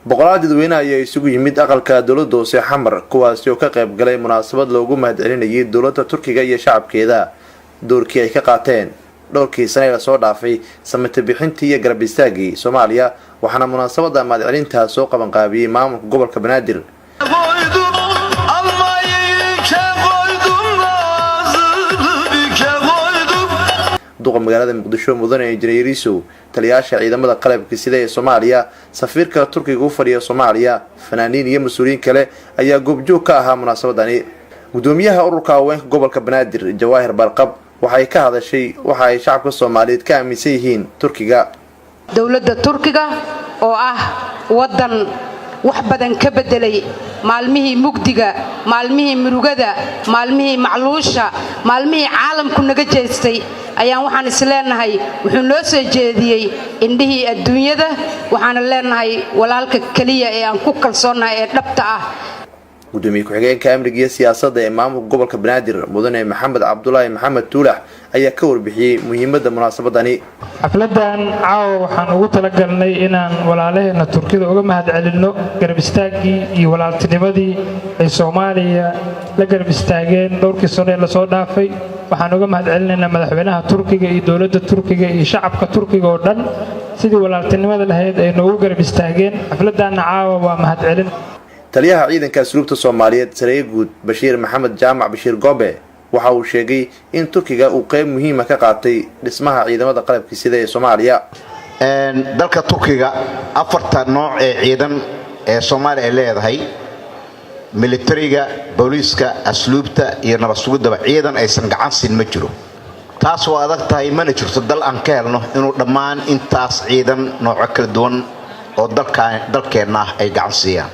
boqolaal dadweyne ayaa isugu yimid aqalka dowladda hoose xamar kuwaasi oo ka qayb galay munaasabad loogu mahadcelinayay dowladda Turkiga iyo shacabkeeda doorkii ay ka qaateen dhowrkii sano ee la soo dhaafay samata bixintii iyo garab istaagii Soomaaliya waxaana munaasabada mahadcelinta soo qaban qaabiyay maamulka gobolka Banaadir duqa magaalada Muqdisho mudane Injineer Yarisow taliyaasha ciidamada qalabka sida ee Soomaaliya safiirka Turkiga u fadhiya Soomaaliya fanaaniin iyo mas'uuliyiin kale ayaa goobjoog ka ahaa munaasabadani gudoomiyaha ururka haweenka gobolka Banaadir Jawaahir Barqab waxay ka hadashay waxa ay shacabka Soomaaliyeed ka aaminsan yihiin Turkiga dawladda Turkiga oo ah wadan wax badan ka bedelay maalmihii mugdiga maalmihii murugada maalmihii macluusha maalmihii caalamku naga jeestay ayaan waxaan isleenahay wuxuu noo soo jeediyay indhihii adduunyada waxaan leenahay walaalka kaliya ee aan ku kalsoonahay ee dhabta ah gudoomiye ku-xigeenka amniga iyo siyaasadda ee maamulka gobolka Banaadir mudane Maxamed Cabdullaahi Maxamed Tuulax ayaa ka warbixiyay muhiimadda munaasabadani xafladan caawa waxaan ugu talagalnay inaan walaalaheena Turkida uga mahadcelino garab istaagii iyo walaaltinimadii ay Soomaaliya la garab istaageen dhowrkii sano ee la soo dhaafay waxaan uga mahadcelinaynaa madaxweynaha Turkiga iyo dawladda Turkiga iyo shacabka Turkiga oo dhan sidii walaaltinimada lahayd ay noogu garab istaageen xafladan caawa waa mahadcelin taliyaha ciidanka asluubta Soomaaliyeed Sareey Guud Bashiir Maxamed Jaamac Bashiir Goobe waxa uu sheegay in Turkiga uu qayb muhiim ah ka qaatay dhismaha ciidamada qalabka sida ee Soomaaliya dalka Turkiga afarta nooc ee ciidan ee Soomaaliya ay leedahay militariga booliiska asluubta iyo nabad sugidda ciidan aysan gacan siin ma jiro taas waa adag tahay mana jirto dal aan ka helno inuu dhammaan intaas ciidan nooc kala duwan oo dalkeena ay gacan siiyaan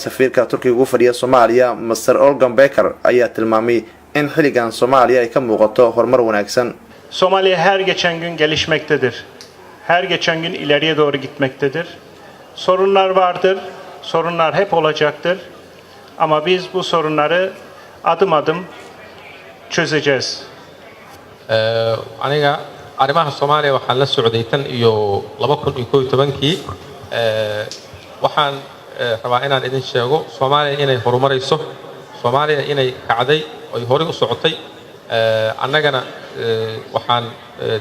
safiirka Turkiga ugu fadhiya Soomaaliya Mr. Olgan Becker ayaa tilmaamay in xiligan Soomaaliya ay ka muuqato horumar wanaagsan Soomaaliya her geçen gün gelişmektedir. Her geçen gün ileriye doğru gitmektedir. Sorunlar vardır. Sorunlar hep olacaktır. Ama biz bu sorunları adım adım çözeceğiz. Aniga arrimaha Soomaaliya waxaan la socday tan iyo 2011kii waxaan rabaa inaan idin sheego Soomaaliya inay horumarayso Soomaaliya inay kacday oo hore u socotay annagana waxaan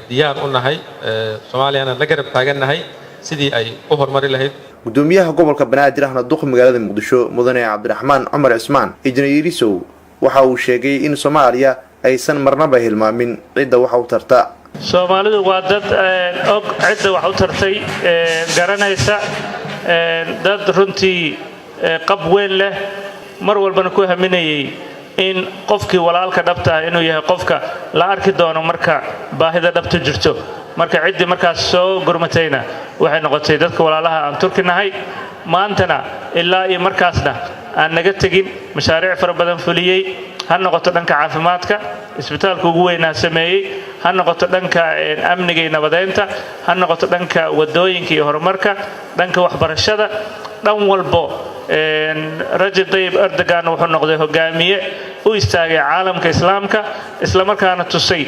diyaar u nahay Soomaaliyana la garab taaganahay sidii ay u horumari lahayd gudoomiyaha gobolka Banaadir ahna duqa magaalada Muqdisho mudane Cabdiraxmaan Cumar Cismaan Injineer Yarisow waxa uu sheegay in Soomaaliya aysan marnaba hilmaamin cidda wax u tarta Soomaalidu waa dad og cidda wax u tartay garanaysa dad runtii qab weyn leh mar walbana ku haminayay in qofkii walaalka dhabta ah inuu yahay qofka la arki doono marka baahida dhabta jirto marka cidii markaas soo gurmatayna waxay noqotay dadka walaalaha aan Turkinahay maantana ilaa iyo markaasna aan naga tagin mashaariic fara badan fuliyay ha noqoto dhanka caafimaadka isbitaalka ugu weyn sameeyay ha noqoto dhanka amniga iyo nabadeynta ha noqoto dhanka wadooyinka iyo horumarka dhanka waxbarashada dhan walbo Rajab Tayyip Erdogan wuxuu noqday hogaamiye u istaagay caalamka islaamka isla markaana tusay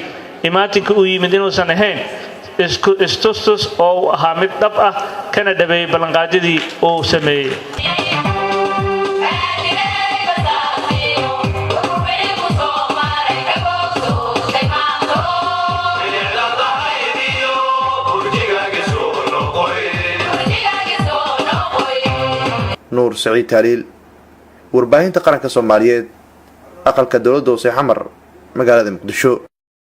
imaatinka uu yimid inuusan ahayn istustus oo ahaa mid dhab ah kana dhabeeyay ballanqaadidii uu sameeyay Nuur Saciid Taaliil warbaahinta qaranka Soomaaliyeed aqalka dawladda hoose xamar magaalada Muqdisho